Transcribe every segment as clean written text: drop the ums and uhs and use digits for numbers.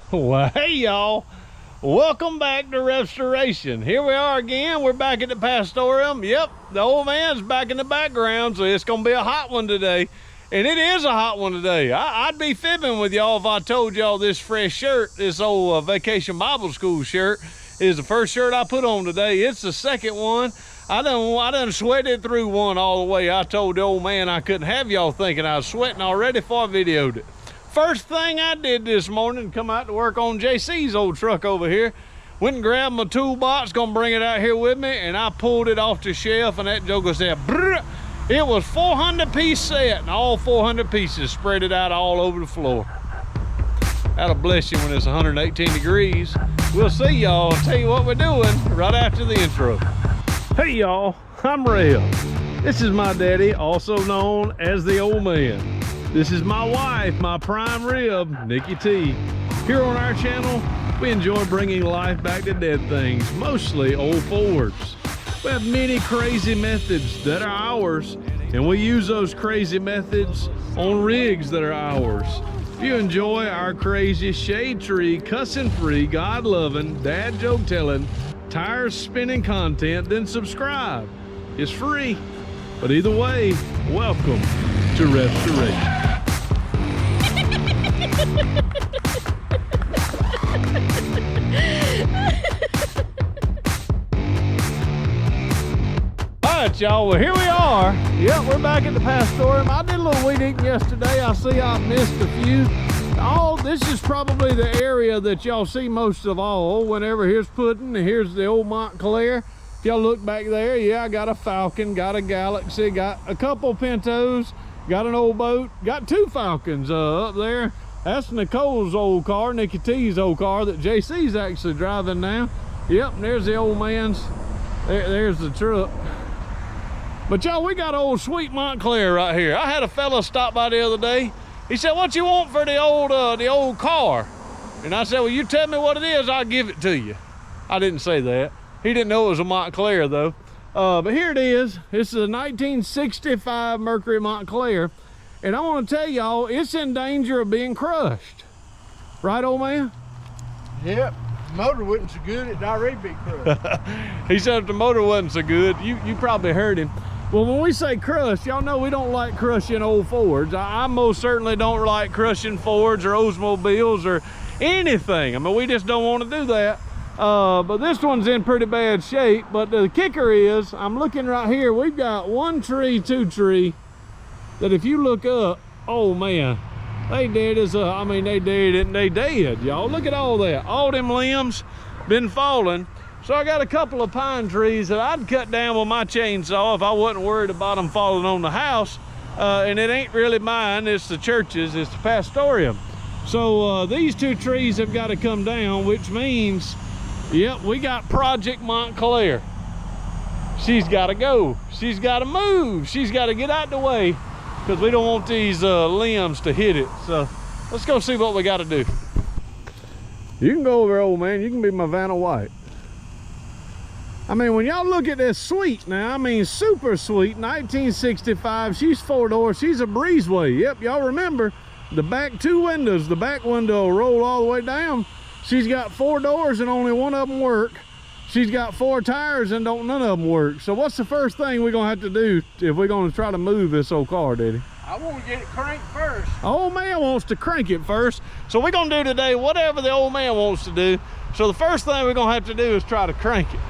Well, hey y'all, welcome back to RevStoration. Here we are again. We're back at the Pastorium. Yep, the old man's back in the background, so it's gonna be a hot one today. And it is a hot one today. I'd be fibbing with y'all if I told y'all this fresh shirt, this old Vacation Bible School shirt, is the first shirt I put on today. It's the second one. I done sweated through one all the way. I told the old man I couldn't have y'all thinking I was sweating already before I videoed it. First thing I did this morning, come out to work on JC's old truck over here. Went and grabbed my toolbox, gonna bring it out here with me, and I pulled it off the shelf, and that joker said, brrr. It was 400-piece set, and all 400 pieces spread it out all over the floor. That'll bless you when it's 118 degrees. We'll see y'all. I'll tell you what we're doing right after the intro. Hey y'all, I'm Rev. This is my daddy, also known as the Ole Man. This is my wife, my prime rib, Nikki T. Here on our channel, we enjoy bringing life back to dead things, mostly old Fords. We have many crazy methods that are ours, and we use those crazy methods on rigs that are ours. If you enjoy our crazy shade tree, cussing free, God-loving, dad joke telling, tires spinning content, then subscribe. It's free. But either way, welcome to RevStoration. Alright y'all, well here we are. Yep, we're back at the Pastorium. I did a little weed eating yesterday. I see I missed a few. This is probably the area that y'all see most of all. Whenever here's Puddin, and here's the old Montclair. If y'all look back there, yeah, I got a Falcon, got a Galaxy, got a couple Pintos, got an old boat, got two Falcons up there. That's Nicole's old car, Nikki T's old car that JC's actually driving now. Yep, and there's the old man's. There's the truck. But y'all, we got old sweet Montclair right here. I had a fella stop by the other day. He said, what you want for the old car? And I said, well, you tell me what it is, I'll give it to you. I didn't say that. He didn't know it was a Montclair though. But here it is. This is a 1965 Mercury Montclair. And I want to tell y'all, it's in danger of being crushed. Right, old man? Yep. The motor wasn't so good, it'd already be crushed. He said if the motor wasn't so good, you probably heard him. Well, when we say crush, y'all know we don't like crushing old Fords. I most certainly don't like crushing Fords or Oldsmobiles or anything. I mean, we just don't want to do that. But this one's in pretty bad shape. But the kicker is, I'm looking right here, we've got one tree, two tree, that if you look up, oh man, they dead as I mean, they dead and they dead, y'all. Look at all that. All them limbs been falling. So I got a couple of pine trees that I'd cut down with my chainsaw if I wasn't worried about them falling on the house. And it ain't really mine, it's the church's, it's the Pastorium. So these two trees have got to come down, which means, yep, we got Project Montclair. She's got to go. She's got to move. She's got to get out the way because we don't want these limbs to hit it. So let's go see what we got to do. You can go over, old man. You can be my Vanna White. I mean, when y'all look at this suite now, I mean, super sweet, 1965, she's 4-door, she's a breezeway. Yep, y'all remember, the back two windows, the back window will roll all the way down. She's got 4 doors and only one of them work. She's got 4 tires and none of them work. So what's the first thing we're gonna have to do if we're gonna try to move this old car, Daddy? I want to get it cranked first. Old man wants to crank it first. So we're gonna do today whatever the old man wants to do. So the first thing we're gonna have to do is try to crank it.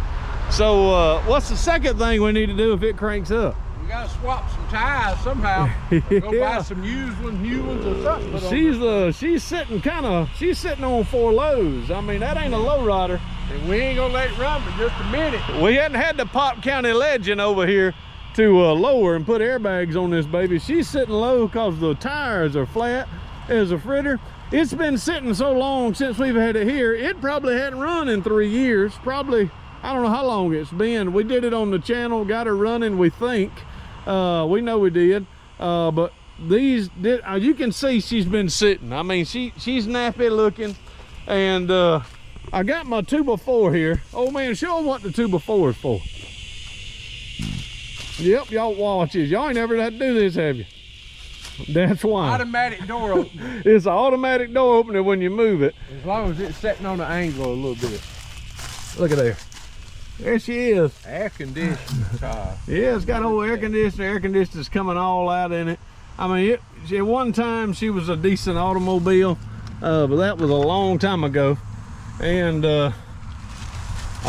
So what's the second thing we need to do if it cranks up? We gotta swap some tires somehow. Yeah. Go buy some new ones or something. She's sitting on 4 lows. I mean, that ain't a low rider. And we ain't gonna let it run for just a minute. We hadn't had the Pop County Legend over here to lower and put airbags on this baby. She's sitting low because the tires are flat as a fritter. It's been sitting so long since we've had it here. It probably hadn't run in 3 years. Probably, I don't know how long it's been. We did it on the channel, got her running, we think. We know we did. But these, you can see she's been sitting. I mean, she's nappy looking. And I got my 2x4 here. Oh man, show them what the 2x4 is for. Yep, y'all watch this. Y'all ain't never had to do this, have you? That's why. Automatic door opener. It's an automatic door opener when you move it. As long as it's setting on an angle a little bit. Look at there. There she is. Air conditioning car. Yeah, it's got old air conditioner. Air conditioner's coming all out in it. I mean, at one time she was a decent automobile, but that was a long time ago. And I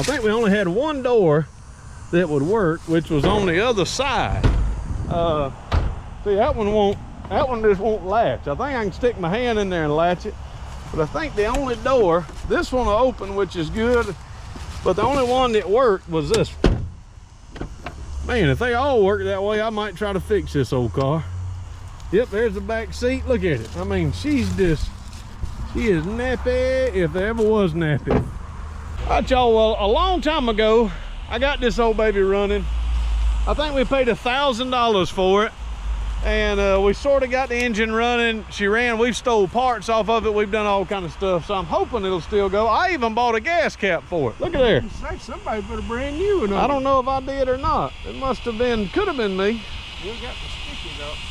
think we only had one door that would work, which was on the other side. See, that one just won't latch. I think I can stick my hand in there and latch it. But I think the only door, this one will open, which is good. But the only one that worked was this one. Man, if they all work that way, I might try to fix this old car. Yep, there's the back seat. Look at it. I mean, she is nappy if there ever was nappy. All right, y'all, well, a long time ago, I got this old baby running. I think we paid $1,000 for it. And we sort of got the engine running. She ran. We've stole parts off of it. We've done all kind of stuff. So I'm hoping it'll still go. I even bought a gas cap for it. Look at there. Somebody put a brand new one on. I don't know if I did or not. It must have been, could have been me. We got the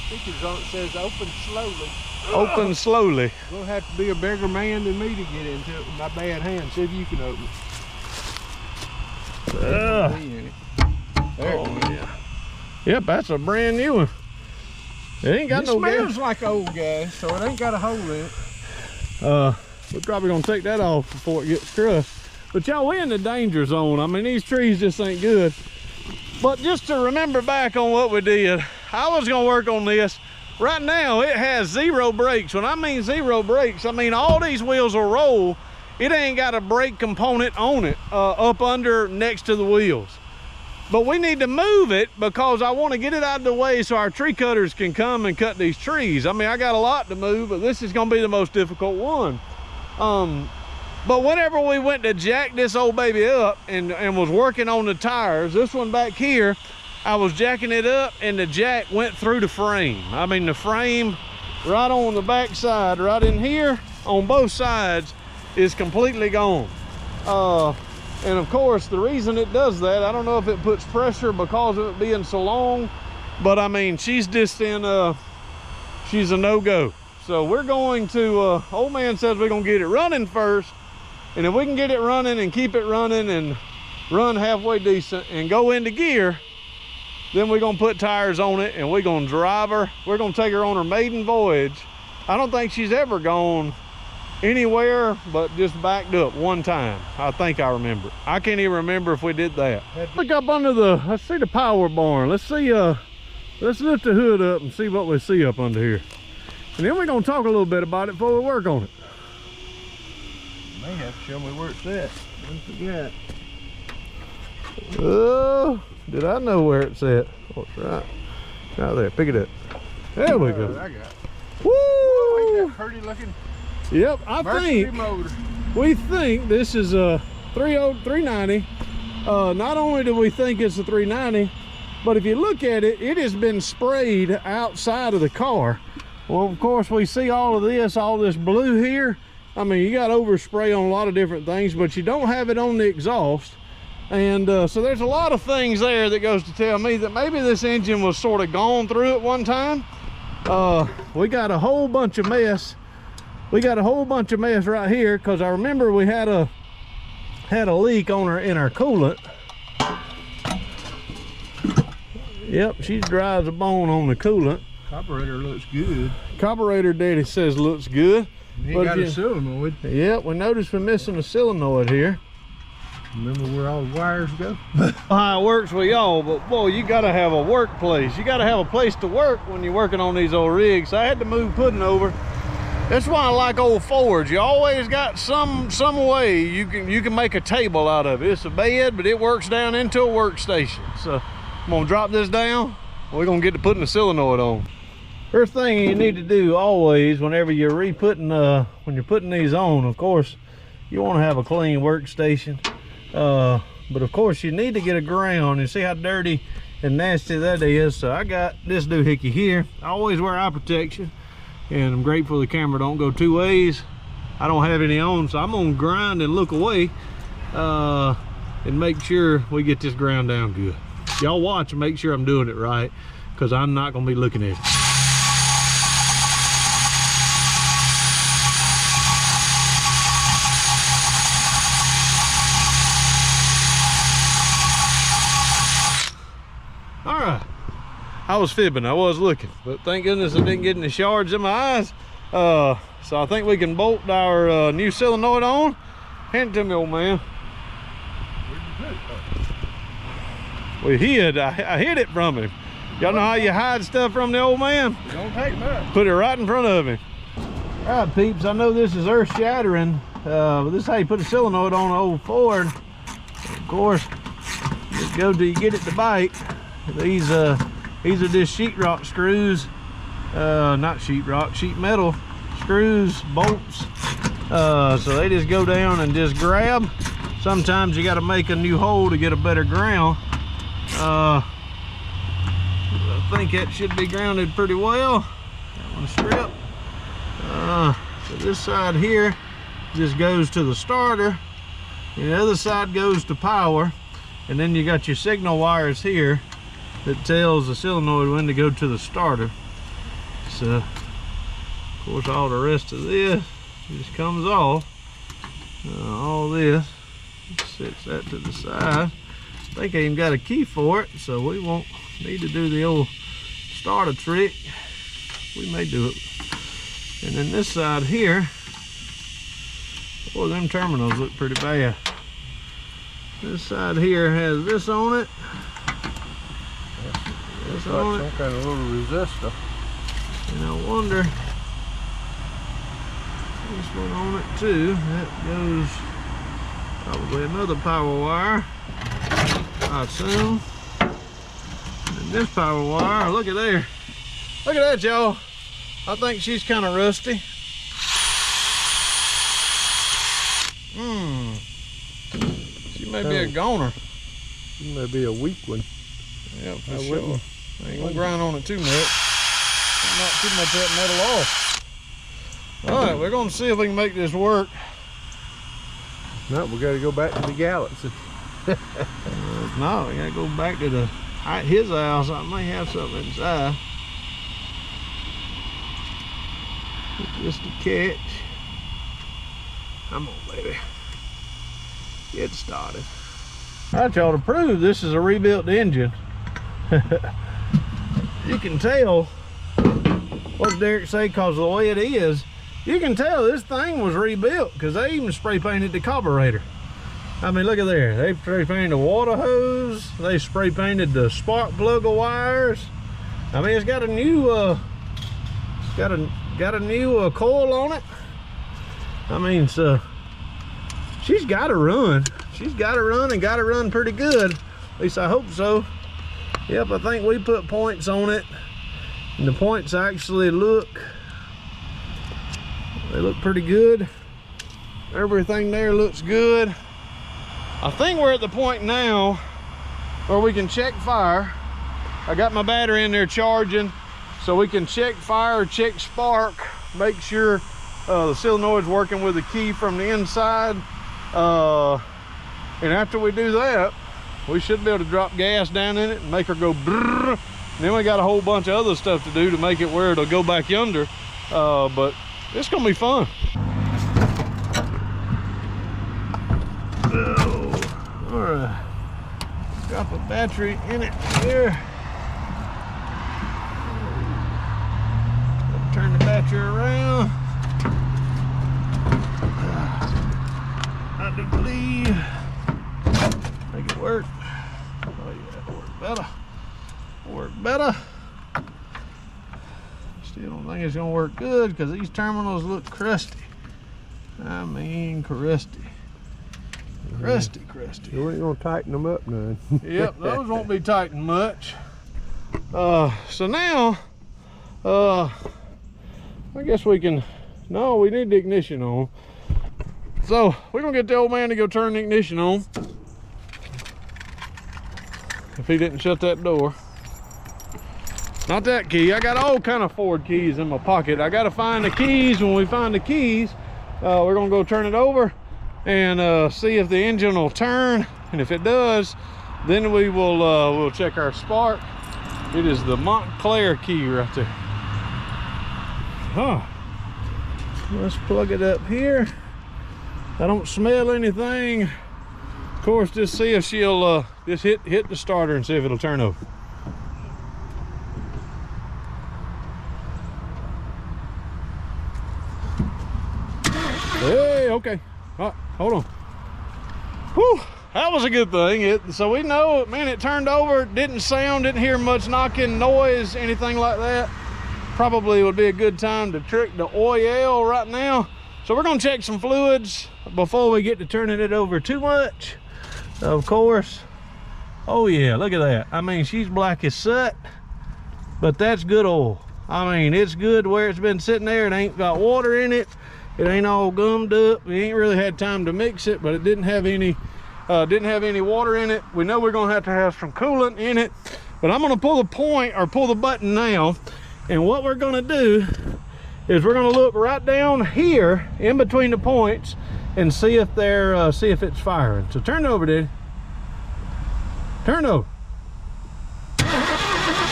stickers on it. Says open slowly. Open slowly. You'll have to be a bigger man than me to get into it with my bad hand. See if you can open it. Oh, yeah. Yep, that's a brand new one. It ain't got no gas. It smells like old gas, so it ain't got a hole in it. We're probably gonna take that off before it gets crushed. But y'all, we're in the danger zone. I mean, these trees just ain't good. But just to remember back on what we did, I was gonna work on this. Right now, it has 0 brakes. When I mean 0 brakes, I mean all these wheels will roll. It ain't got a brake component on it, up under next to the wheels. But we need to move it because I want to get it out of the way so our tree cutters can come and cut these trees. I mean, I got a lot to move, but this is going to be the most difficult one. But whenever we went to jack this old baby up and was working on the tires, this one back here, I was jacking it up and the jack went through the frame. I mean, the frame right on the back side, right in here on both sides is completely gone. And of course, the reason it does that, I don't know if it puts pressure because of it being so long, but I mean, she's just she's a no-go. So we're going to, Old Man says we're gonna get it running first. And if we can get it running and keep it running and run halfway decent and go into gear, then we're gonna put tires on it and we're gonna drive her. We're gonna take her on her maiden voyage. I don't think she's ever gone anywhere but just backed up one time. I think I remember. I can't even remember if we did that. Look up under let's see the power barn. Let's see, let's lift the hood up and see what we see up under here. And then we're gonna talk a little bit about it before we work on it. You may have to show me where it's at. Don't forget. Oh, did I know where it's at? Oh, it's right there. Pick it up. There we go. I got it. Woo! Ain't that pretty looking? Yep, Mercury motor. We think this is a 390. Not only do we think it's a 390, but if you look at it, it has been sprayed outside of the car. Well, of course, we see all this blue here. I mean, you got overspray on a lot of different things, but you don't have it on the exhaust. And so there's a lot of things there that goes to tell me that maybe this engine was sort of gone through at one time. We got a whole bunch of mess. We got a whole bunch of mess right here because I remember we had a leak on in our coolant. Yep, she dry as a bone on the coolant. Carburetor looks good. Carburetor, Daddy says looks good. You got a solenoid. Yep, we noticed we're missing a solenoid here. Remember where all the wires go? How it works with y'all, but boy, you gotta have a workplace. You gotta have a place to work when you're working on these old rigs. So I had to move Puddin over. That's why I like old Fords. You always got some way you can make a table out of it. It's a bed, but it works down into a workstation. So I'm gonna drop this down. We're gonna get to putting the solenoid on. First thing you need to do always whenever you're when you're putting these on, of course, you want to have a clean workstation. But of course you need to get a ground and see how dirty and nasty that is. So I got this doohickey here. I always wear eye protection, and I'm grateful the camera don't go two ways. I don't have any on, so I'm gonna grind and look away and make sure we get this ground down good. Y'all watch and make sure I'm doing it right, because I'm not gonna be looking at it. I was fibbing, I was looking, but thank goodness I didn't get any shards in my eyes. So I think we can bolt our new solenoid on. Hand it to me, old man. We hid, I hid it from him. Y'all know how you hide stuff from the old man? Don't take much. Put it right in front of him. All right, peeps, I know this is earth shattering, but this is how you put a solenoid on an old Ford. Of course, just go till you get it to bite. These are just sheetrock screws, not sheetrock, sheet metal screws, bolts. So they just go down and just grab. Sometimes you got to make a new hole to get a better ground. I think that should be grounded pretty well. That one strip. So this side here just goes to the starter, and the other side goes to power, and then you got your signal wires here that tells the solenoid when to go to the starter. So of course all the rest of this just comes off. All this sets that to the side. I think I even got a key for it, so we won't need to do the old starter trick. We may do it. And then this side here, boy, them terminals look pretty bad. This side here has this on it. This on it. Some kind of little resistor. And I wonder, this one on it too. That goes probably another power wire, I assume. And this power wire, look at there. Look at that, y'all. I think she's kind of rusty. She may be a goner. She may be a weak one. Yeah, for sure. I ain't gonna grind on it too much. Not too much of that metal off. All right, we're gonna see if we can make this work. No, we got to go back to the Galaxy. No, we gotta go back to his house. I may have something inside. Just a catch. Come on, baby. Get started. All right, y'all, to prove this is a rebuilt engine, you can tell what Derek say, because the way it is, you can tell this thing was rebuilt, because they even spray painted the carburetor. I mean, look at there. They spray painted the water hose. They spray painted the spark plug wires. I mean, it's got a new got a new coil on it. I mean, so she's got to run. She's got to run, and got to run pretty good. At least I hope so. Yep, I think we put points on it, and the points actually look pretty good. Everything there looks good. I think we're at the point now where we can check fire. I got my battery in there charging, so we can check fire, check spark, make sure the solenoid's working with the key from the inside. And after we do that, we should be able to drop gas down in it and make her go brrr. And then we got a whole bunch of other stuff to do to make it where it'll go back yonder. But it's gonna be fun. All right, drop a battery in it here. Turn the battery around. I do believe make it work. Oh yeah, that'll work better. Work better. Still don't think it's gonna work good because these terminals look crusty. I mean crusty. Crusty. You ain't gonna tighten them up none. Yep, those won't be tightened much. So now, I guess we can, no, we need the ignition on. So we're gonna get the old man to go turn the ignition on. If he didn't shut that door. Not that key. I got all kind of Ford keys in my pocket. I gotta find the keys. When we find the keys, we're gonna go turn it over and see if the engine will turn. And if it does, then we will we'll check our spark. It is the Montclair key right there. Huh. Let's plug it up here. I don't smell anything. Of course, just see if she'll just hit the starter and see if it'll turn over. okay. Hold on. Whew, that was a good thing. So we know, man, it turned over, didn't sound, didn't hear much knocking, noise, anything like that. Probably would be a good time to trick the oil right now. So we're gonna check some fluids before we get to turning it over too much, of course. Oh yeah, look at that. I mean, she's black as soot, but that's good oil. I mean, it's good where it's been sitting there. It ain't got water in it. It ain't all gummed up. We ain't really had time to mix it, but it didn't have any water in it. We know we're gonna have to have some coolant in it, but I'm gonna pull the button now. And what we're gonna do is we're gonna look right down here in between the points and see if it's firing. So turn it over, Daddy. Turn it over.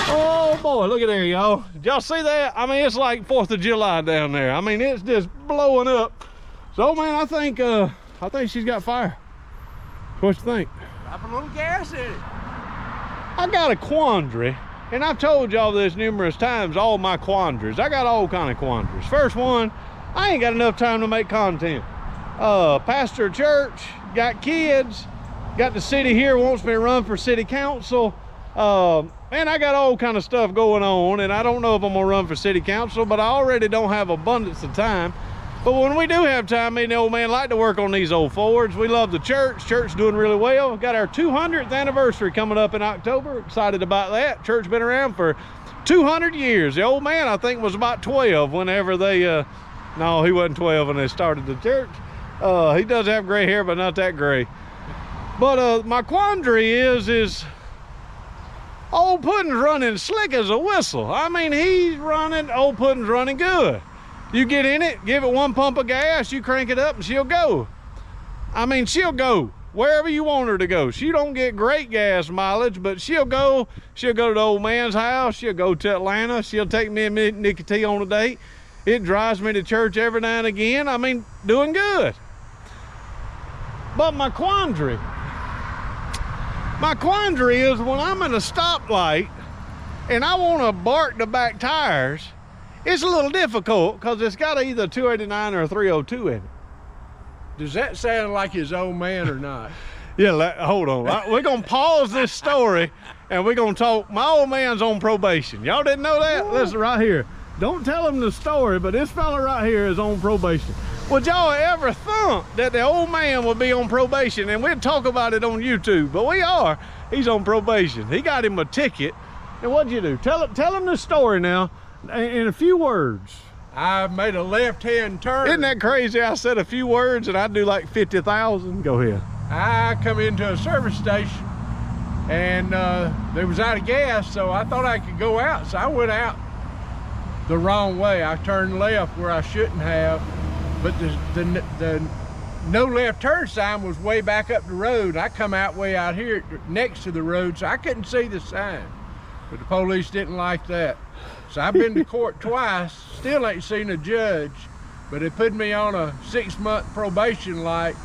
Oh boy, look at there, y'all. Did y'all see that? I mean, it's like 4th of July down there. I mean, it's just blowing up. So man, I think she's got fire. What you think? Drop a little gas in it. I got a quandary, and I've told y'all this numerous times, all my quandaries. I got all kind of quandaries. First one, I ain't got enough time to make content. Pastor of church, got kids, got the city here, wants me to run for city council. Man, I got all kind of stuff going on, and I don't know if I'm gonna run for city council, but I already don't have abundance of time. But when we do have time, me and the old man like to work on these old Fords. We love the church. Church doing really well. We've got our 200th anniversary coming up in October. Excited about that. Church been around for 200 years. The old man, I think, was about 12 whenever they, no, he wasn't 12 when they started the church. He does have gray hair, but not that gray. But my quandary is Ole Puddin's running slick as a whistle. I mean, he's running, Ole Puddin's running good. You get in it, give it one pump of gas, you crank it up and she'll go. I mean, she'll go wherever you want her to go. She don't get great gas mileage, but she'll go to the old man's house, she'll go to Atlanta, she'll take me and Nikki T on a date. It drives me to church every now and again. I mean, doing good. But my quandary is when I'm at a stoplight and I want to bark the back tires, it's a little difficult because it's got either 289 or a 302 in it. Does that sound like his old man or not? Yeah, hold on. We're going to pause this story and we're going to talk. My old man's on probation. Y'all didn't know that? Listen right here. Don't tell him the story, but this fella right here is on probation. Would y'all ever thunk that the old man would be on probation? And we'd talk about it on YouTube, but we are. He's on probation. He got him a ticket. And what'd you do? Tell him the story now in a few words. I made a left-hand turn. Isn't that crazy? I said a few words and I do like 50,000. Go ahead. I come into a service station and there was out of gas, so I thought I could go out. So I went out the wrong way. I turned left where I shouldn't have, but the no left turn sign was way back up the road. I come out way out here next to the road, so I couldn't see the sign. But the police didn't like that. So I've been to court twice, still ain't seen a judge, but they put me on a 6-month probation. Like,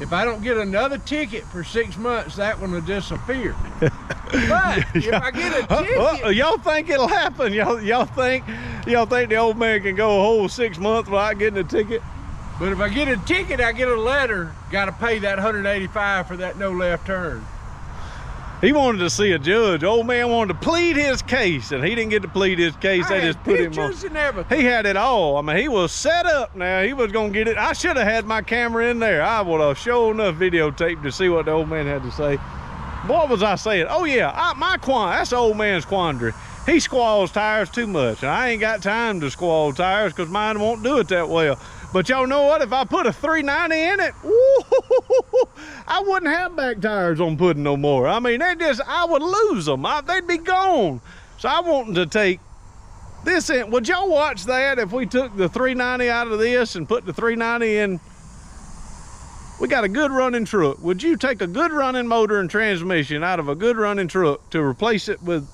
if I don't get another ticket for 6 months, that one will disappear. But if I get a ticket... Y'all think it'll happen? Y'all think the old man can go a whole 6 months without getting a ticket? But if I get a ticket, I get a letter, got to pay that $185 for that no left turn. He wanted to see a judge. Old man wanted to plead his case, and he didn't get to plead his case. They just put him on. And everything. He had it all. I mean, he was set up now. He was going to get it. I should have had my camera in there. I would have sure enough videotaped to see what the old man had to say. What was I saying? Oh, yeah, that's the old man's quandary. He squalls tires too much, and I ain't got time to squall tires because mine won't do it that well. But y'all know what? If I put a 390 in it, woo, I wouldn't have back tires on Puddin no more. I mean, I would lose them. They'd be gone. So I want to take this in. Would y'all watch that if we took the 390 out of this and put the 390 in? We got a good running truck. Would you take a good running motor and transmission out of a good running truck to replace it with?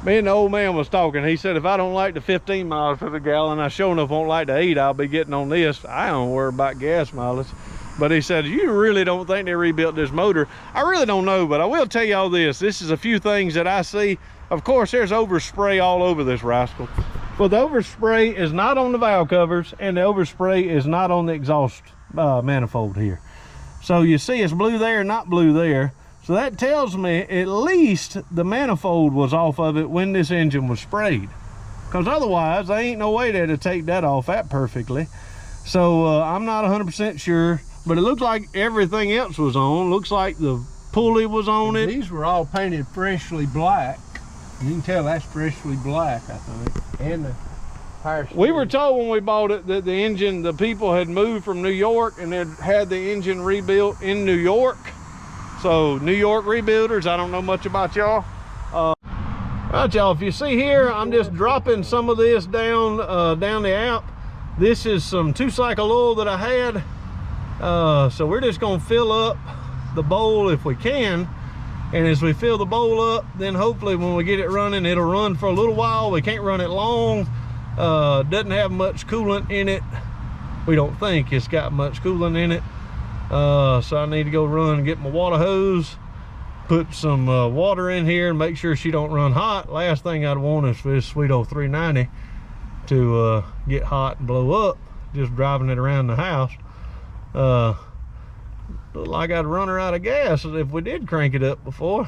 Me and the old man was talking. He said, if I don't like the 15 miles per gallon, I sure enough won't like the 8 I'll be getting on this. I don't worry about gas mileage. But he said, you really don't think they rebuilt this motor? I really don't know, but I will tell y'all this. This is a few things that I see. Of course, there's overspray all over this rascal. But the overspray is not on the valve covers, and the overspray is not on the exhaust manifold here. So you see it's blue there, not blue there. So that tells me at least the manifold was off of it when this engine was sprayed. Because otherwise, there ain't no way to take that off that perfectly. So I'm not 100% sure, but it looks like everything else was on. Looks like the pulley was on it. These were all painted freshly black. You can tell that's freshly black, I think. And the power steering. We were told when we bought it that the engine, the people had moved from New York and had the engine rebuilt in New York. So New York rebuilders, I don't know much about y'all. All right, y'all, if you see here, I'm just dropping some of this down the app. This is some 2-cycle oil that I had. So we're just gonna fill up the bowl if we can. And as we fill the bowl up, then hopefully when we get it running, it'll run for a little while. We can't run it long. Doesn't have much coolant in it. We don't think it's got much coolant in it. So I need to go run and get my water hose, put some water in here and make sure she don't run hot. Last thing I'd want is for this sweet old 390 to get hot and blow up just driving it around the house. Look like I'd run her out of gas if we did crank it up before.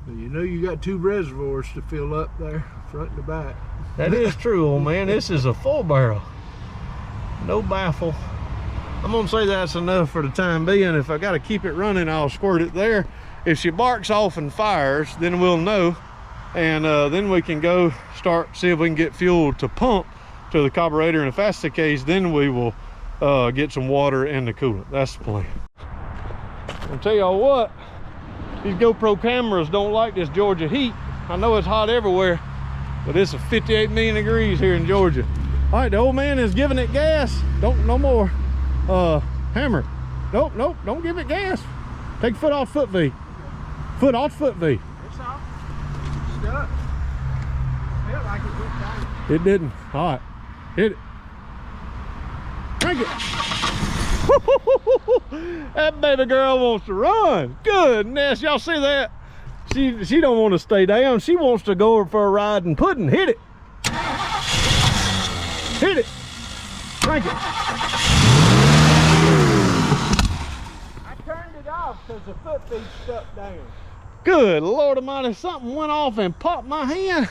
You know you got 2 reservoirs to fill up there, front and the back. That is true, old man. This is a full barrel, no baffle. I'm gonna say that's enough for the time being. If I gotta keep it running, I'll squirt it there. If she barks off and fires, then we'll know, and then we can go see if we can get fuel to pump to the carburetor. And if that's the case, then we will get some water and the coolant. That's the plan. I'll tell y'all what, these GoPro cameras don't like this Georgia heat. I know it's hot everywhere, but it's 58 million degrees here in Georgia. All right, the old man is giving it gas. No more. Hammer. Nope, don't give it gas. Take foot off foot V. Foot off foot V. It's off. Stuck. Felt like it went down. It didn't. All right. Hit it. Crank it. That baby girl wants to run. Goodness, y'all see that? She don't want to stay down. She wants to go for a ride and pudding. Hit it. Hit it. Crank it. I turned it off because the foot feet stuck down. Good Lord Almighty, something went off and popped my hand.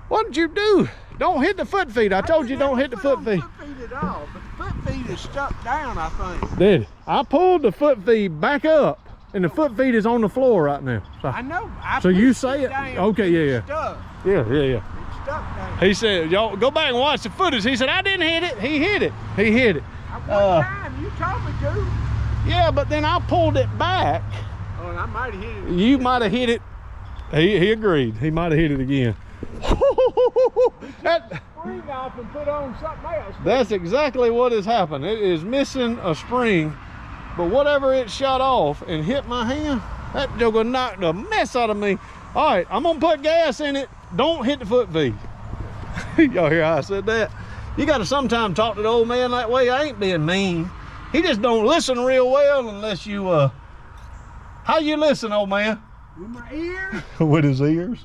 What did you do? Don't hit the foot feet. I told you don't hit the foot feet. Foot feet at all, but the foot feet is stuck down, I think. Did I pulled the foot feet back up, and the foot feet is on the floor right now. So, I know. So you say it? Down, okay, yeah. Stuck. Yeah. It's stuck down. He said, y'all go back and watch the footage. He said, I didn't hit it. He hit it. He hit it. One time, you told me to. Yeah, but then I pulled it back. Oh, and I might have hit it. You might have hit it. He agreed. He might have hit it again. Spring off and put on something else. That's exactly what has happened. It is missing a spring, but whatever it shot off and hit my hand, that joker knocked the mess out of me. All right, I'm gonna put gas in it. Don't hit the foot V. Y'all hear how I said that? You gotta sometime talk to the old man that way. I ain't being mean. He just don't listen real well unless you, how you listen, old man? With my ears. With his ears.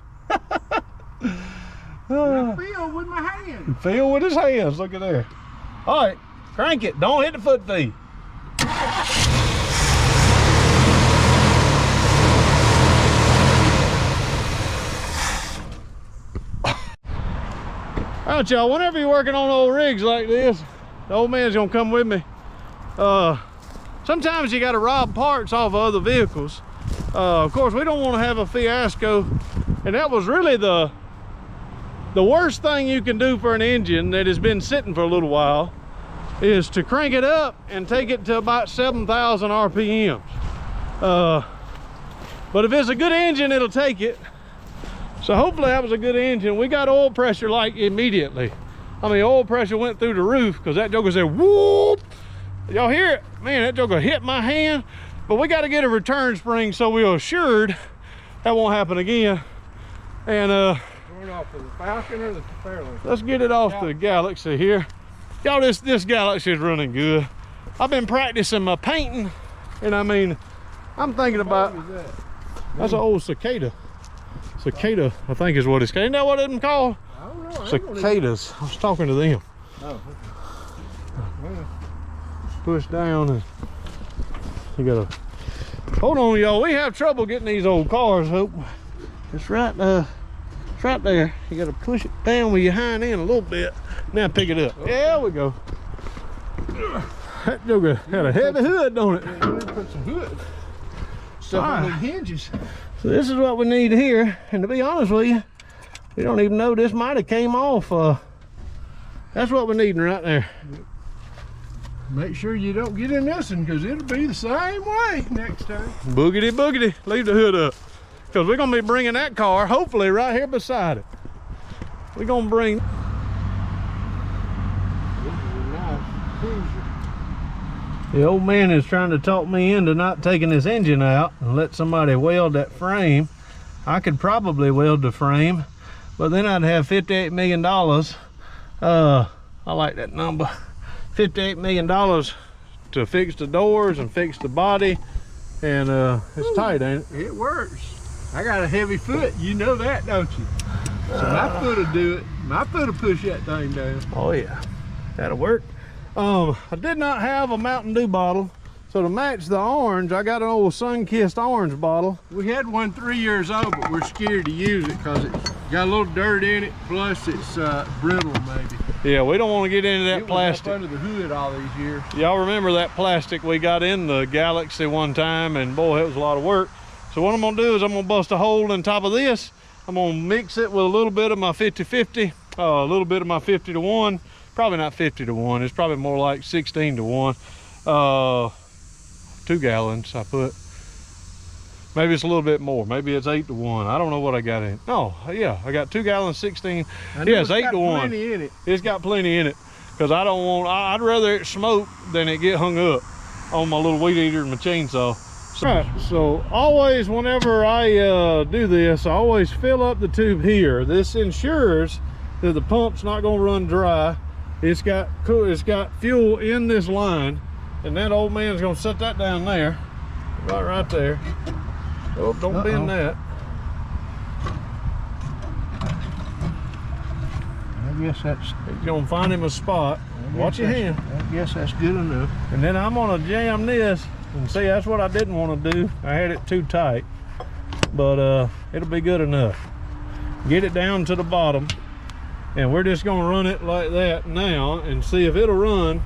I feel with my hands. Feel with his hands, look at there. All right, crank it, don't hit the foot V. All right, y'all, whenever you're working on old rigs like this, the old man's gonna come with me. Sometimes you gotta rob parts off of other vehicles. Of course, we don't wanna have a fiasco, and that was really the worst thing you can do for an engine that has been sitting for a little while is to crank it up and take it to about 7,000 RPMs. But if it's a good engine, it'll take it. So hopefully that was a good engine. We got oil pressure like immediately. I mean, oil pressure went through the roof because that joker said, whoop. Y'all hear it? Man, that joker hit my hand. But we got to get a return spring so we're assured that won't happen again. And Going off of the Falcon or the Fairlane? let's get it off the Galaxy here. Y'all, this Galaxy is running good. I've been practicing my painting, and I mean, I'm thinking about, that's an old cicada. Cicada, I think is what it's called. Isn't that what it's called? I don't cicadas. I was talking to them. Oh, okay. Well, Push down and you gotta hold on, y'all. We have trouble getting these old cars. Hope it's right there. You gotta push it down with your hind end a little bit. Now pick it up. Okay. There we go. That joker had a heavy hood, don't it? Yeah, we put some hood stuff on the hinges. So this is what we need here. And to be honest with you, we don't even know, this might have came off. That's what we're needing right there. Make sure you don't get in this one, because it'll be the same way next time. Boogity boogity, leave the hood up. Because we're gonna be bringing that car, hopefully right here beside it. We're gonna bring. The old man is trying to talk me into not taking this engine out and let somebody weld that frame. I could probably weld the frame, but then I'd have $58 million. I like that number. $58 million to fix the doors and fix the body. And it's tight, ain't it? It works. I got a heavy foot. You know that, don't you? So my foot will do it. My foot will push that thing down. Oh yeah, that'll work. I did not have a Mountain Dew bottle, so to match the orange, I got an old sun-kissed orange bottle. We had one 3 years old, but we're scared to use it because it's got a little dirt in it, plus it's brittle maybe. Yeah, we don't want to get into that plastic. It was up under the hood all these years. Y'all remember that plastic we got in the Galaxy one time, and boy, it was a lot of work. So what I'm gonna do is I'm gonna bust a hole in top of this. I'm gonna mix it with a little bit of my 50-50, a little bit of my 50-to-1. Probably not 50-to-1, it's probably more like 16-to-1. 2 gallons I put. Maybe it's a little bit more, maybe it's 8-to-1. I don't know what I got in. Oh yeah, I got 2 gallons, 16. Yeah, it's 8-to-1. Plenty in it. It's got plenty in it, because I don't want, I'd rather it smoke than it get hung up on my little weed eater and my chainsaw. So always whenever I do this, I always fill up the tube here. This ensures that the pump's not gonna run dry. It's got fuel in this line, and that old man's gonna set that down there, right there. Oh, don't bend that. I guess that's. You're gonna find him a spot. Watch your hand. I guess that's good enough. And then I'm gonna jam this, and see, that's what I didn't want to do. I had it too tight, but it'll be good enough. Get it down to the bottom. And we're just gonna run it like that now and see if it'll run.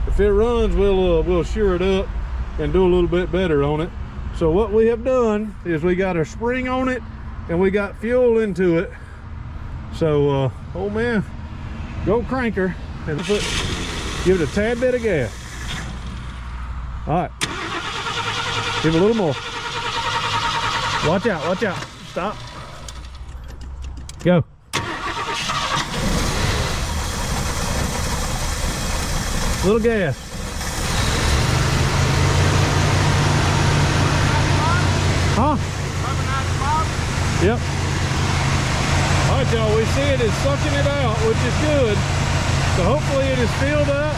If it runs, we'll sure it up and do a little bit better on it. So what we have done is we got a spring on it and we got fuel into it. So old man, go cranker and give it a tad bit of gas. All right, give it a little more. Watch out, watch out. Stop. Go. Little gas. Huh? Yep. All right, y'all, we see it is sucking it out, which is good. So hopefully it is filled up.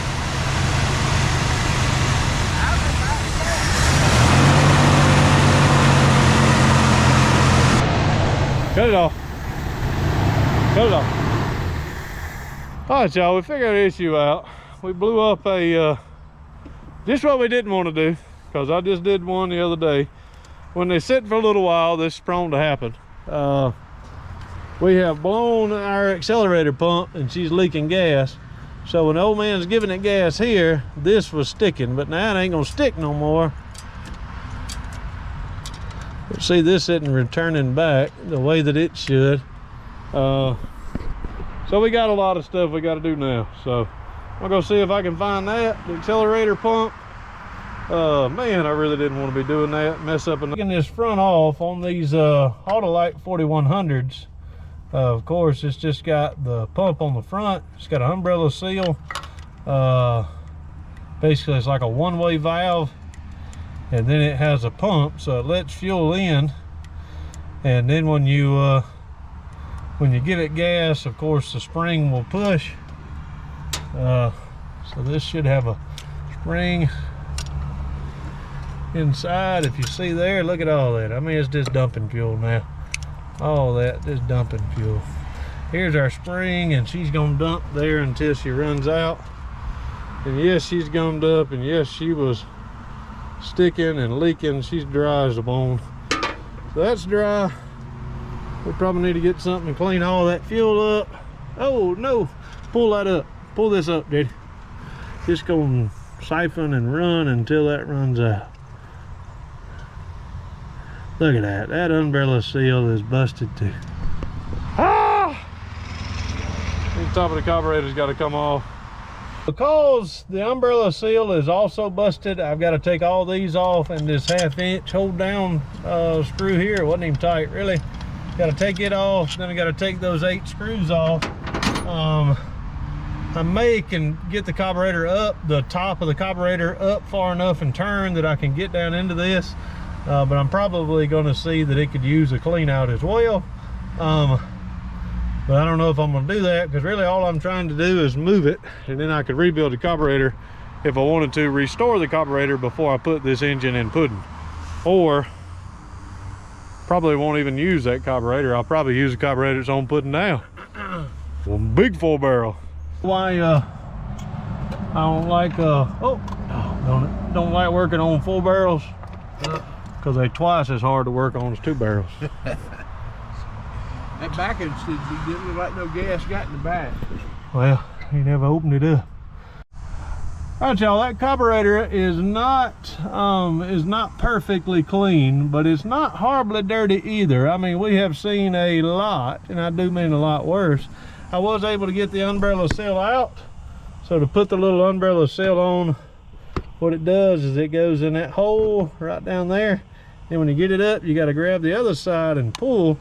Cut it off. Cut it off. All right, y'all, we figured the issue out. We blew up a, just what we didn't want to do, because I just did one the other day. When they sit for a little while, this is prone to happen. We have blown our accelerator pump and she's leaking gas. So when the old man's giving it gas here, this was sticking, but now it ain't gonna stick no more. But see, this isn't returning back the way that it should. So we got a lot of stuff we got to do now. So I'm gonna go see if I can find that, the accelerator pump. Man, I really didn't want to be doing that, mess up. Taking this front off on these Autolite 4100s. Of course, it's just got the pump on the front. It's got an umbrella seal. Basically, it's like a one-way valve, and then it has a pump, so it lets fuel in. And then when you give it gas, of course, the spring will push. So this should have a spring inside. If you see there, look at all that. I mean, it's just dumping fuel now. All that, just dumping fuel. Here's our spring, and she's gonna dump there until she runs out. And yes, she's gummed up, and yes, she was sticking and leaking. She's dry as a bone. So that's dry. We probably need to get something and clean all that fuel up. Oh no, pull that up. Pull this up, Daddy. Just go siphon and run until that runs out. Look at that. That umbrella seal is busted too. Ah! The top of the carburetor's got to come off. Because the umbrella seal is also busted, I've got to take all these off, and this 1/2 inch hold down screw here, it wasn't even tight really. Got to take it off, then I got to take those 8 screws off. I may can get the carburetor up, the top of the carburetor up far enough and turn that I can get down into this, but I'm probably going to see that it could use a clean out as well. But I don't know if I'm going to do that, because really all I'm trying to do is move it, and then I could rebuild the carburetor if I wanted to restore the carburetor before I put this engine in Puddin. Or probably won't even use that carburetor. I'll probably use the carburetor that's on Puddin now. Well, big 4-barrel. Why I don't like don't like working on 4 barrels, because they're twice as hard to work on as 2 barrels. That back end didn't look like no gas got in the back. Well, he never opened it up. All right, y'all, that carburetor is not perfectly clean, but it's not horribly dirty either. I mean, we have seen a lot, and I do mean a lot worse. I was able to get the umbrella seal out. So to put the little umbrella seal on, what it does is it goes in that hole right down there. Then when you get it up, you got to grab the other side and pull,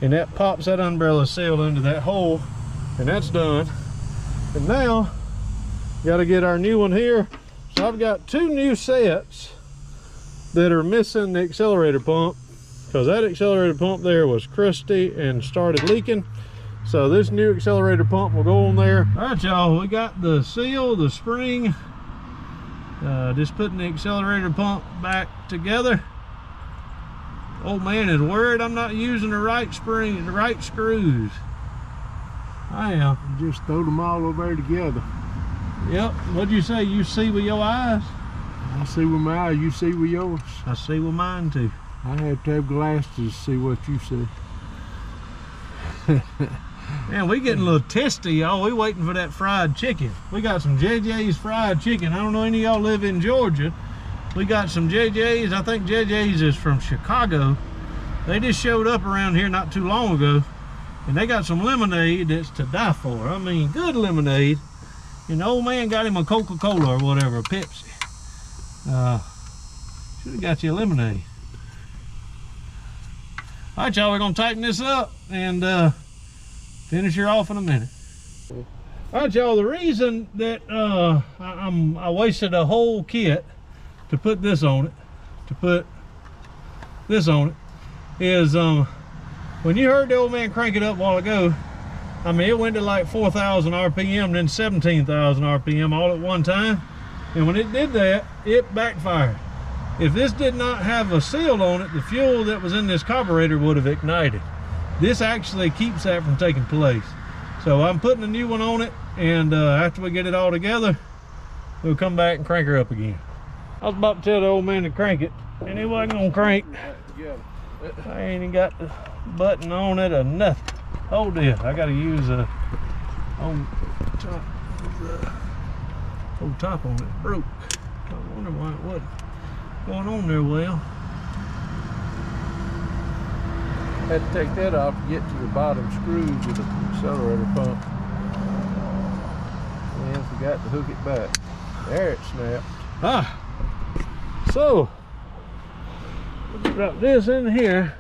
and that pops that umbrella seal into that hole, and that's done. And now got to get our new one here. So I've got 2 new sets that are missing the accelerator pump, because that accelerator pump there was crusty and started leaking. So this new accelerator pump will go on there. All right, y'all, we got the seal, the spring, just putting the accelerator pump back together. Old man is worried I'm not using the right spring, the right screws. I am. Just throw them all over there together. Yep. What'd you say? You see with your eyes? I see with my eyes, you see with yours. I see with mine too. I have to have glasses to see what you see. Man, we getting a little testy, y'all. We waiting for that fried chicken. We got some JJ's fried chicken. I don't know any of y'all live in Georgia. We got some JJ's. I think JJ's is from Chicago. They just showed up around here not too long ago, and they got some lemonade that's to die for. I mean, good lemonade. And the old man got him a Coca-Cola or whatever, a Pepsi. Should have got you a lemonade. All right, y'all, we're gonna tighten this up and finish her off in a minute. All right, y'all, the reason that I wasted a whole kit to put this on it, is when you heard the old man crank it up a while ago, I mean, it went to like 4,000 RPM, then 17,000 RPM all at one time. And when it did that, it backfired. If this did not have a seal on it, the fuel that was in this carburetor would have ignited. This actually keeps that from taking place. So I'm putting a new one on it, and after we get it all together, we'll come back and crank her up again. I was about to tell the old man to crank it, and he wasn't gonna crank. I ain't even got the button on it or nothing. Oh dear, I gotta use a old top on it. Broke. I wonder why it wasn't going on there well. Had to take that off to get to the bottom screws with the accelerator pump. And forgot to hook it back. There it snapped. So drop this in here.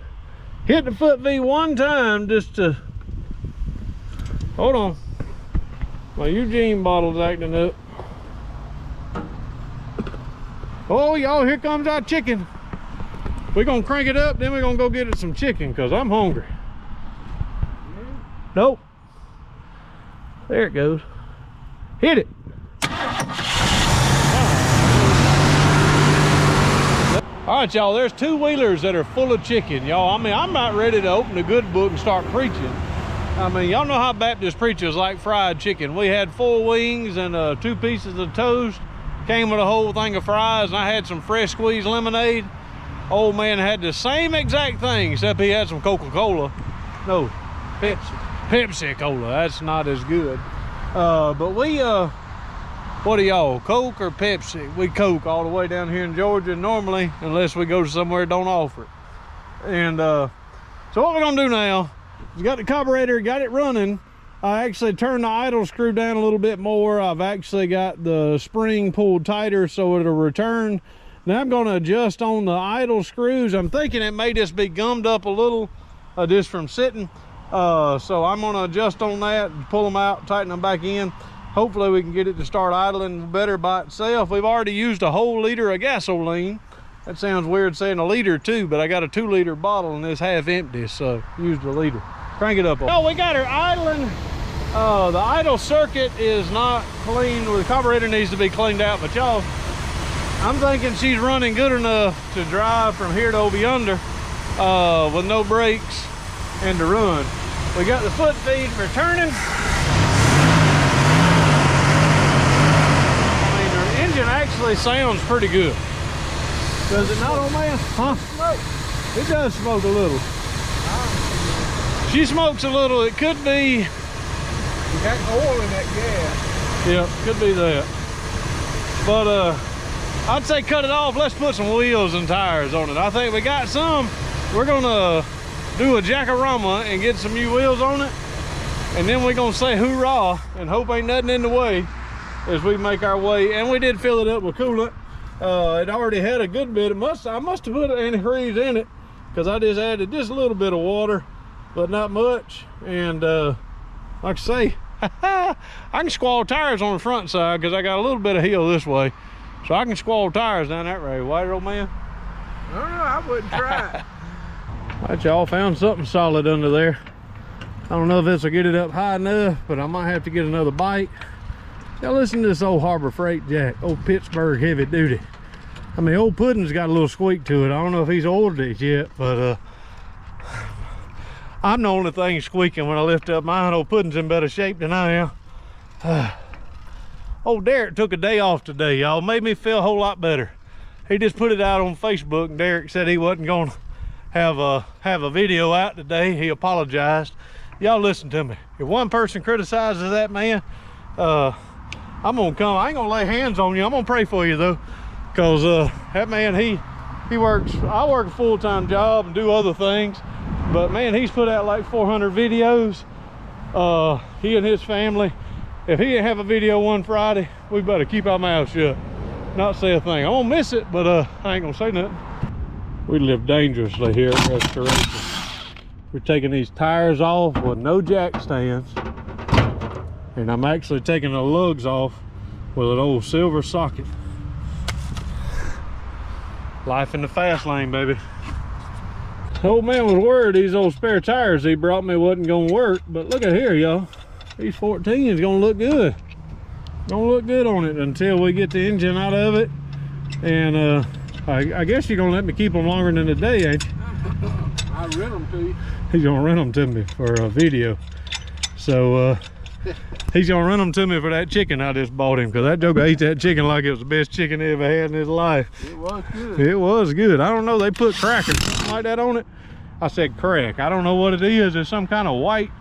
Hit the foot V one time just to hold on. My Eugene bottle's acting up. Oh, y'all, here comes our chicken. We're gonna crank it up, then we're gonna go get it some chicken, because I'm hungry. Nope. There it goes. Hit it. All right, y'all, there's 2 wheelers that are full of chicken, y'all. I mean, I'm not ready to open the good book and start preaching, I mean, y'all know how Baptist preachers like fried chicken. We had 4 wings and 2 pieces of toast. Came with a whole thing of fries, and I had some fresh squeezed lemonade. Old man had the same exact thing, except he had some Coca-Cola. No, Pepsi-Cola. That's not as good. But we, what are y'all, Coke or Pepsi? We Coke all the way down here in Georgia normally, unless we go to somewhere that don't offer it. And so what we're gonna do now, we got the carburetor, got it running. I actually turned the idle screw down a little bit more. I've actually got the spring pulled tighter so it'll return. Now I'm gonna adjust on the idle screws. I'm thinking it may just be gummed up a little just from sitting. So I'm gonna adjust on that, pull them out, tighten them back in. Hopefully we can get it to start idling better by itself. We've already used a whole liter of gasoline. That sounds weird saying a liter too, but I got a 2-liter bottle and it's half empty, so used a liter. Crank it up. Oh, we got her idling. The idle circuit is not clean. The carburetor needs to be cleaned out, but y'all, I'm thinking she's running good enough to drive from here to over yonder with no brakes and to run. We got the foot feed returning. I mean, her engine actually sounds pretty good. Does it not, Ole Man? Huh? It does smoke a little. She smokes a little. It could be. You got oil in that gas. Yeah, could be that. But I'd say cut it off. Let's put some wheels and tires on it. I think we got some. We're gonna do a jackarama and get some new wheels on it. And then we're gonna say hoorah and hope ain't nothing in the way as we make our way. And we did fill it up with coolant. It already had a good bit. I must have put antifreeze in it because I just added just a little bit of water, but not much. And like I say, I can squall tires on the front side because I got a little bit of hill this way. So I can squall tires down that way. Right, Ole Man? No, I wouldn't try it. All right, y'all, found something solid under there. I don't know if this will get it up high enough, but I might have to get another bite. Now listen to this old Harbor Freight jack, old Pittsburgh heavy duty. I mean, Ole Puddin's got a little squeak to it. I don't know if he's ordered it yet, but I'm the only thing squeaking when I lift up mine. Ole Puddin's in better shape than I am. Old Derek took a day off today, y'all. Made me feel a whole lot better. He just put it out on Facebook, and Derek said he wasn't gonna have a video out today. He apologized. Y'all listen to me. If one person criticizes that man, I'm gonna come. I ain't gonna lay hands on you. I'm gonna pray for you though, because that man, he works. I work a full-time job and do other things, but man, he's put out like 400 videos. He and his family. If he didn't have a video one Friday, we better keep our mouths shut, not say a thing. I'm gonna miss it, but I ain't gonna say nothing. We live dangerously here at RevStoration. We're taking these tires off with no jack stands. And I'm actually taking the lugs off with an old silver socket. Life in the fast lane, baby. The old man was worried these old spare tires he brought me wasn't gonna work, but look at here, y'all. These 14s gonna look good. Gonna look good on it until we get the engine out of it. And I guess you're gonna let me keep them longer than a day, ain't you? I rent them to you. He's gonna rent them to me for a video. So he's gonna rent them to me for that chicken I just bought him, because that joker ate that chicken like it was the best chicken he ever had in his life. It was good. It was good. I don't know, they put crack or something like that on it. I said crack. I don't know what it is. It's some kind of white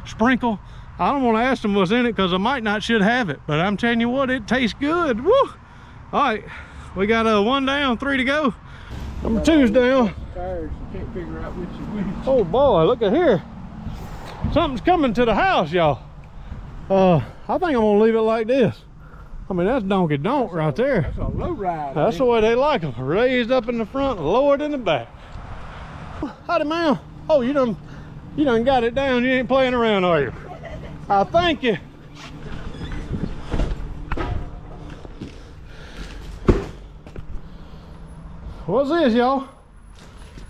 sprinkle. I don't want to ask them what's in it because I might not should have it, but I'm telling you what, it tastes good. Woo! All right, we got 1 down, 3 to go. Number 2's down. Tires, you can't figure out which is which. Oh boy, look at here. Something's coming to the house, y'all. I think I'm gonna leave it like this. I mean, that's donkey donk right there. That's a low ride. That's the way they like them. Raised up in the front, lowered in the back. Howdy, ma'am. Oh, you done got it down. You ain't playing around, are you? I thank you. What's this, y'all?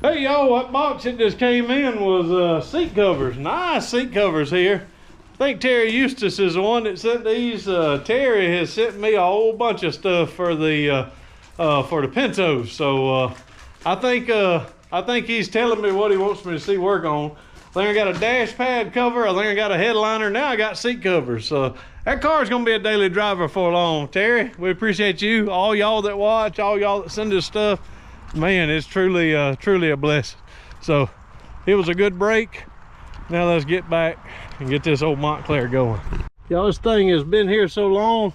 Hey, y'all, what box that just came in was seat covers. Nice seat covers here. I think Terry Eustace is the one that sent these. Terry has sent me a whole bunch of stuff for the Pintos. So I think he's telling me what he wants me to see work on. think I got a dash pad cover. I think I got a headliner. Now I got seat covers. So that car is going to be a daily driver for long. Terry, we appreciate you. All y'all that watch, all y'all that send us stuff. Man, it's truly a blessing. So it was a good break. Now let's get back and get this old Montclair going. Y'all, this thing has been here so long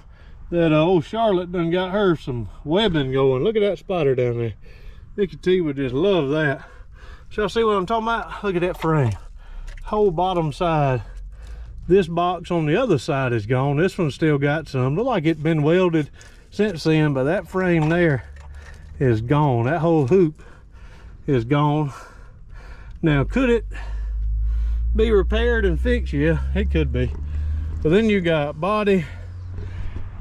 that old Charlotte done got her some webbing going. Look at that spider down there. Nicky T would just love that. So y'all see what I'm talking about? Look at that frame. Whole bottom side. This box on the other side is gone. This one still got some. Look like it's been welded since then, but that frame there is gone. That whole hoop is gone. Now, could it be repaired and fixed? Yeah, it could be. But then you got body.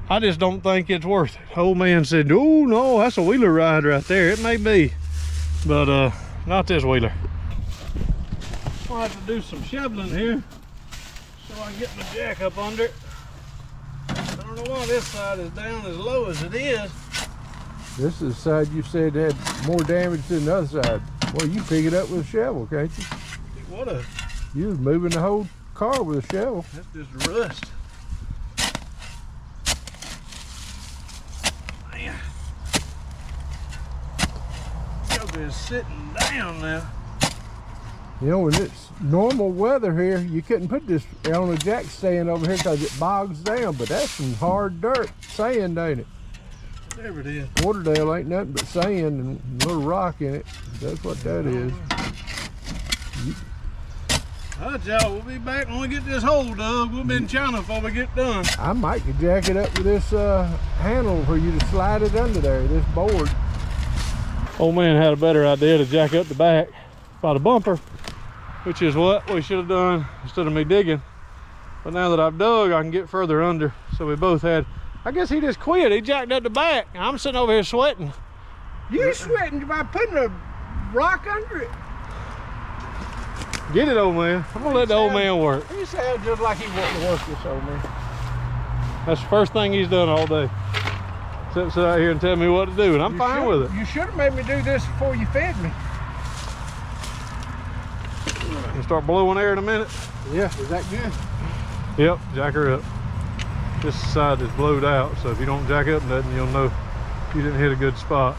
I just don't think it's worth it. Old man said, oh no, that's a wheeler ride right there. It may be, but not this wheeler. I'll have to do some shoveling here so I can get my jack up under it. I don't know why this side is down as low as it is. This is the side you said had more damage than the other side. Well, you pick it up with a shovel, can't you? What a... You was moving the whole car with a shovel. That's just rust. Man. Joker is sitting down now. You know, when it's normal weather here, you couldn't put this on a jack stand over here because it bogs down, but that's some hard dirt, sand, ain't it? Whatever it is. Porterdale ain't nothing but sand and a little rock in it. That's what that is. All right, y'all, we'll be back when we get this hole dug. We'll be in China before we get done. I might could jack it up with this handle for you to slide it under there, this board. Old man had a better idea to jack up the back by the bumper, which is what we should have done instead of me digging. But now that I've dug, I can get further under. So we both had, I guess he just quit. He jacked up the back. I'm sitting over here sweating. You sweating by putting a rock under it. Get it, old man. I'm gonna let the old man work. He sounds just like he wants to work this old man. That's the first thing he's done all day. Sit out here and tell me what to do, and I'm fine with it. You should have made me do this before you fed me. You start blowing air in a minute. Yeah, is that good? Yep, jack her up. This side is blowed out, so if you don't jack up nothing, you'll know you didn't hit a good spot.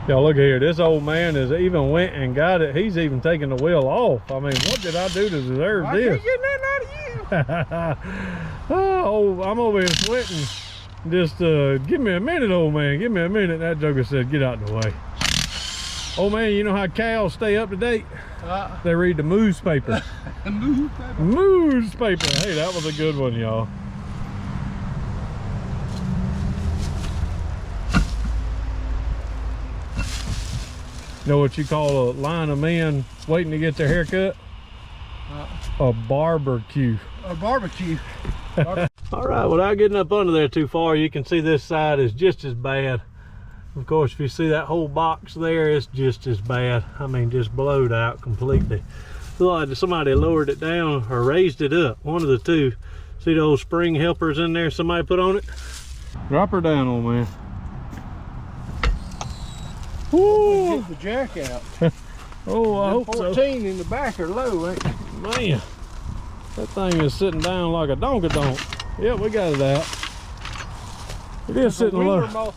Y'all look here, this old man has even went and got it. He's even taken the wheel off. I mean, what did I do to deserve this? I can't get nothing out of you. Oh, I'm over here sweating. Just give me a minute, old man. Give me a minute. That joker said, get out of the way. Old man, you know how cows stay up to date? They read the moose paper. The moose paper? Moose paper. Hey, that was a good one, y'all. You know what you call a line of men waiting to get their hair cut? A barbecue. A barbecue. All right, without getting up under there too far, you can see this side is just as bad. Of course, if you see that whole box there, it's just as bad. I mean, just blowed out completely. Look like somebody lowered it down or raised it up. One of the two. See those spring helpers in there somebody put on it? Drop her down, old man. Woo! Get the jack out. Oh, I hope 14 so. in the back are low, ain't it? Man, that thing is sitting down like a donkey donk. Yep, we got it out. It is sitting low.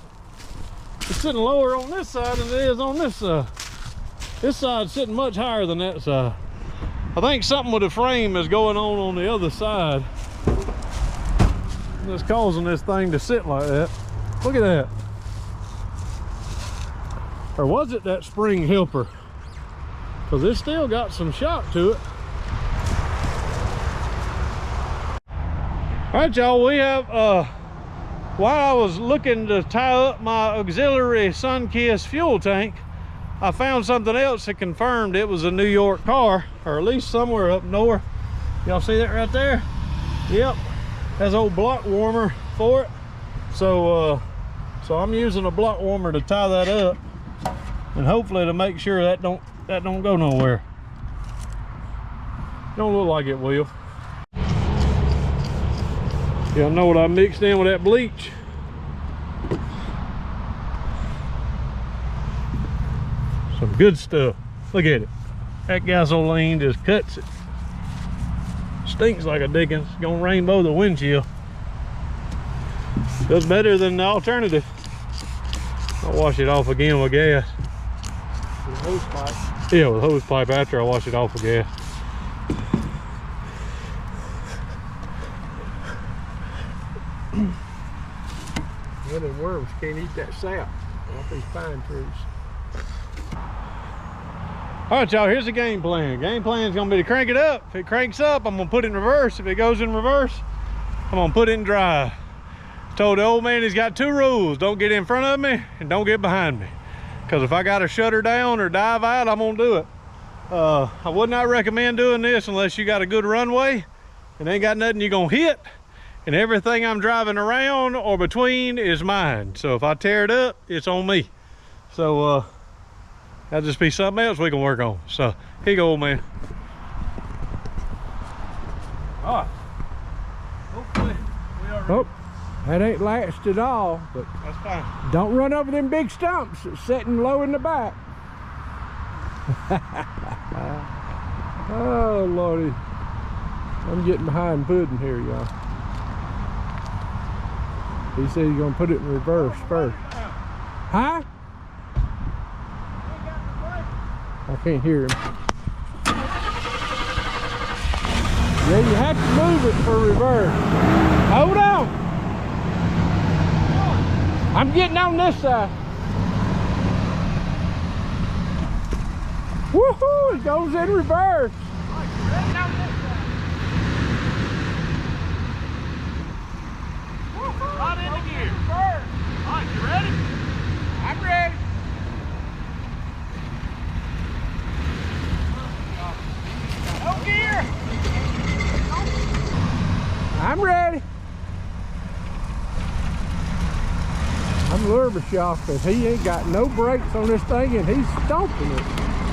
It's sitting lower on this side than it is on this side. This side's sitting much higher than that side. I think something with the frame is going on the other side that's causing this thing to sit like that. Look at that. Or was it that spring helper? Because it's still got some shock to it. All right, y'all, we have while I was looking to tie up my auxiliary Sunkist fuel tank, I found something else that confirmed it was a New York car, or at least somewhere up north. Y'all see that right there? Yep, has old block warmer for it. So I'm using a block warmer to tie that up, and hopefully to make sure that don't go nowhere. Don't look like it will. Y'all know what I mixed in with that bleach. Some good stuff. Look at it. That gasoline just cuts it. Stinks like a dickens. It's gonna rainbow the windshield. Does better than the alternative. I'll wash it off again with gas. With a hose pipe. Yeah, with a hose pipe after I wash it off with gas. Well, the worms can't eat that sap off these pine trees. All right, y'all, here's the game plan. Game plan is gonna be to crank it up. If it cranks up, I'm gonna put it in reverse. If it goes in reverse, I'm gonna put it in drive. Told the old man he's got 2 rules. Don't get in front of me and don't get behind me. Because if I gotta shut her down or dive out, I'm gonna do it. I would not recommend doing this unless you got a good runway and ain't got nothing you're gonna hit. And everything I'm driving around or between is mine. So if I tear it up, it's on me. So that'll just be something else we can work on. So here you go, old man. All right. Hopefully we are ready. Oh, that ain't last at all, but That's fine. don't run over them big stumps that's sitting low in the back. Oh, Lordy. I'm getting behind Puddin here, y'all. He said he's gonna put it in reverse first. Huh? I can't hear him. Yeah, you have to move it for reverse. Hold on. I'm getting on this side. Woohoo! It goes in reverse. Right into gear. All right, you ready? I'm ready. No gear. I'm ready. I'm nervous, y'all, because he ain't got no brakes on this thing and he's stomping it.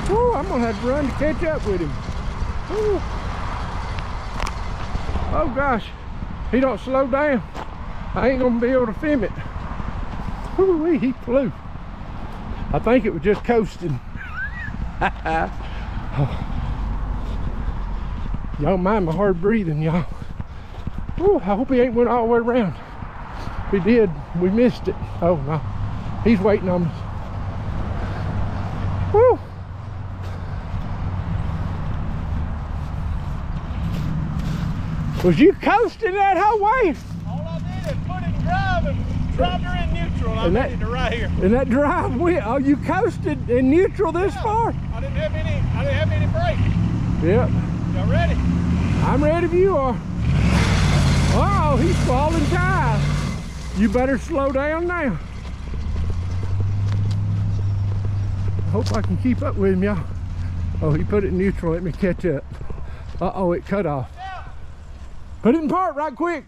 Woo, I'm gonna have to run to catch up with him. Woo. Oh gosh, he don't slow down. I ain't gonna be able to film it. Woo-wee, he flew. I think it was just coasting. Y'all mind my hard breathing, y'all. Woo, I hope he ain't went all the way around. If he did, we missed it. Oh no, he's waiting on us. Woo! Was you coasting that whole way? All I did is put it in drive and dropped her in neutral. And I made it right here. And that drive went. Oh, you coasted in neutral this far? I didn't have any brakes. Yep. Y'all ready? I'm ready if you are. Oh, he's falling tight. You better slow down now. I hope I can keep up with him, y'all. Oh, he put it in neutral. Let me catch up. Uh-oh, it cut off. Put it in park right quick.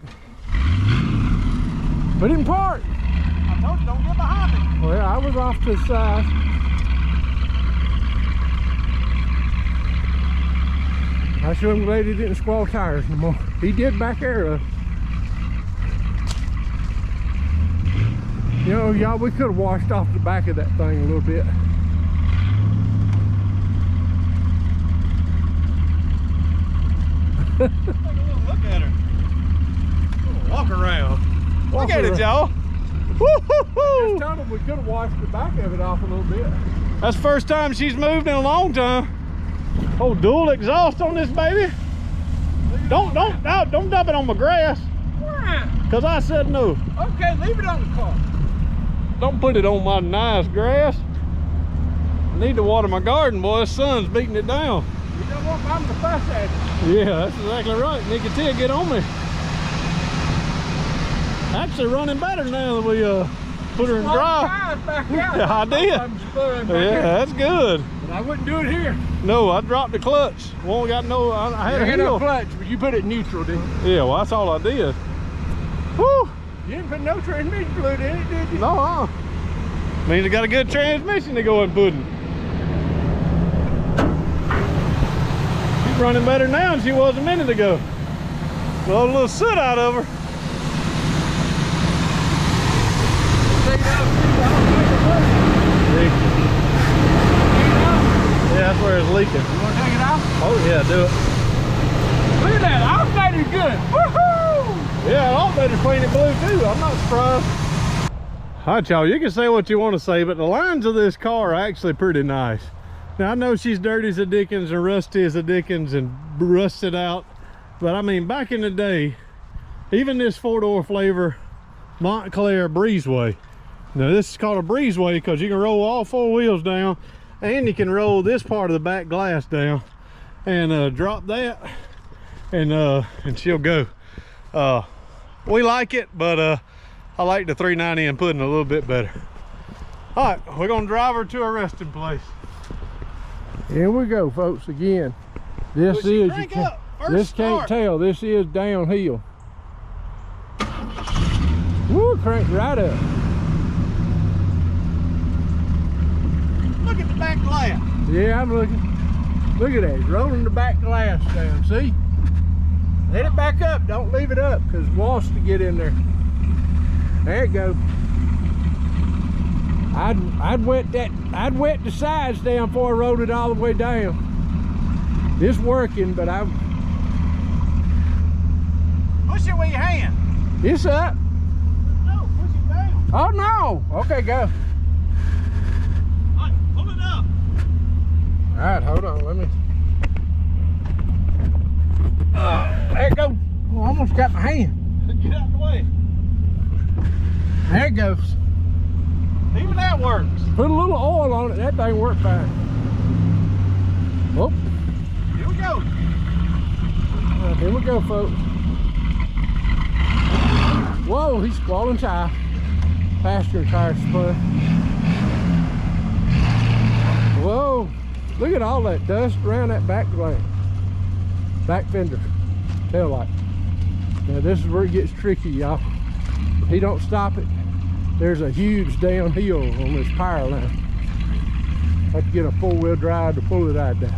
Put it in park. I told you, don't get behind me. Well, I was off to the side. I sure am glad he didn't squall tires no more. He did back there though. You know, y'all, we could have washed off the back of that thing a little bit. Take a little look at her. Walk around. Look at it, y'all. Woo-hoo-hoo. Just told him we could have washed the back of it off a little bit. That's the first time she's moved in a long time. Oh, dual exhaust on this baby. Don't dump it on my grass. Why? Cause I said no. Okay, leave it on the car. Don't put it on my nice grass. I need to water my garden, boy. The sun's beating it down. You don't want mom to fuss at you. Yeah, that's exactly right. Nicotine, get on me. Actually running better now that we put her in drive. Back out. Yeah, I did. Yeah, that's good. But I wouldn't do it here. No, I dropped the clutch. Well, got no. I had a no heel. clutch, but you put it in neutral, didn't you? Yeah, well, that's all I did. Woo! You didn't put no transmission fluid in it, did you? No, means I got a good transmission to go and Puddin. She's running better now than she was a minute ago. Blow a little soot out of her. Yeah, that's where it's leaking. do it. Look at that, alternator's good. Woohoo! Yeah, alternator's painted blue too. I'm not surprised. All right, y'all, you can say what you want to say, but the lines of this car are actually pretty nice. Now, I know she's dirty as a dickens and rusty as a dickens and rusted out, but I mean, back in the day, even this 4-door flavor Montclair breezeway. Now, this is called a breezeway because you can roll all 4 wheels down, and you can roll this part of the back glass down and drop that, and she'll go. We like it, but I like the 390 and Puddin a little bit better. All right, we're gonna drive her to a resting place. Here we go, folks, again. This is, can't tell, this is downhill. Woo, crank right up. Look at the back glass. Yeah, I'm looking. Look at that, he's rolling the back glass down, see? Let it back up, don't leave it up, because it wants to get in there. There it goes. I'd wet the sides down before I rolled it all the way down. It's working, but I'm push it with your hand. It's up. No, push it down. Oh no. Okay, go. All right, pull it up. All right, hold on. Let me. There it goes. Oh, I almost got my hand. Get out of the way. There it goes. Even that works. Put a little oil on it. That thing worked fine. Oh. Here we go. Here we go, folks. Whoa, he's squalling tire. Passenger tire spun. Whoa. Look at all that dust around that back glass. Back fender. Tail light. Now this is where it gets tricky, y'all. If he don't stop it, there's a huge downhill on this power line. Have to get a 4-wheel drive to pull it out of there.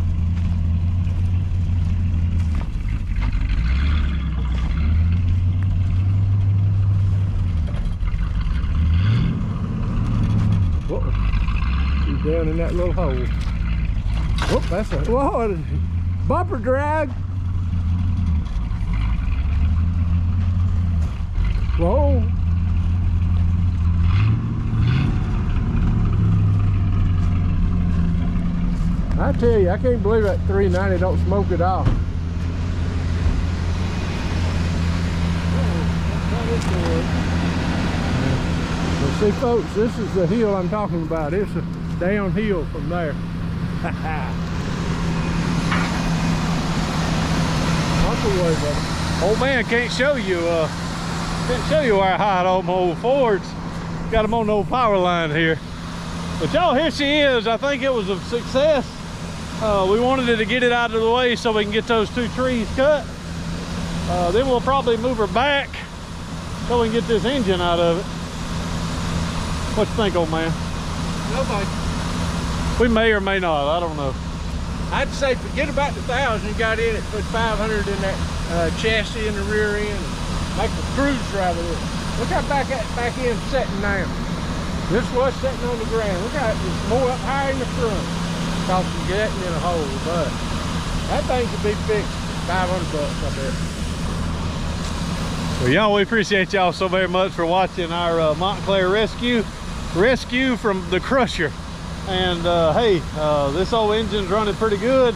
Whoa. She's down in that little hole. Whoop, that's a whoa, bumper drag. Whoa. I tell you, I can't believe that 390 don't smoke at all. Well, see, folks, this is the hill I'm talking about. It's a downhill from there. Old man can't show you where I hide all my old Fords. Got them on the old power line here. But y'all, here she is. I think it was a success. We wanted to get it out of the way so we can get those 2 trees cut. Then we'll probably move her back so we can get this engine out of it. What you think, old man? No, thank you. We may or may not, I don't know. I'd say forget about the 1,000 you got in it. Put 500 in that chassis in the rear end and make a cruise drive with it. Look how back end setting now. This was setting on the ground. Look how it's more up higher in the front. Cause from getting in a hole, but that thing could be fixed. 500 bucks, I bet. Well, y'all, we appreciate y'all so very much for watching our Montclair rescue from the crusher. And hey, this old engine's running pretty good.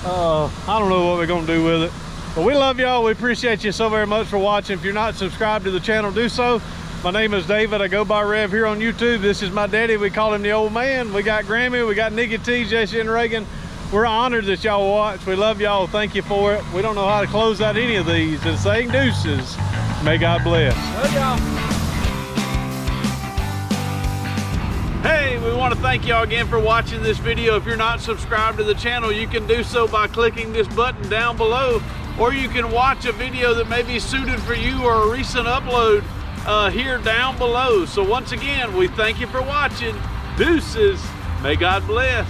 I don't know what we're gonna do with it, but we love y'all. We appreciate you so very much for watching. If you're not subscribed to the channel, do so. My name is David. I go by Rev here on YouTube. This is my daddy. We call him the Old Man. We got Grammy, we got Nikki T, Jesse and Reagan. We're honored that y'all watch. We love y'all. Thank you for it. We don't know how to close out any of these. And saying deuces. May God bless. Love y'all. Hey, we want to thank y'all again for watching this video. If you're not subscribed to the channel, you can do so by clicking this button down below, or you can watch a video that may be suited for you or a recent upload here down below. So once again, we thank you for watching. Deuces. May God bless.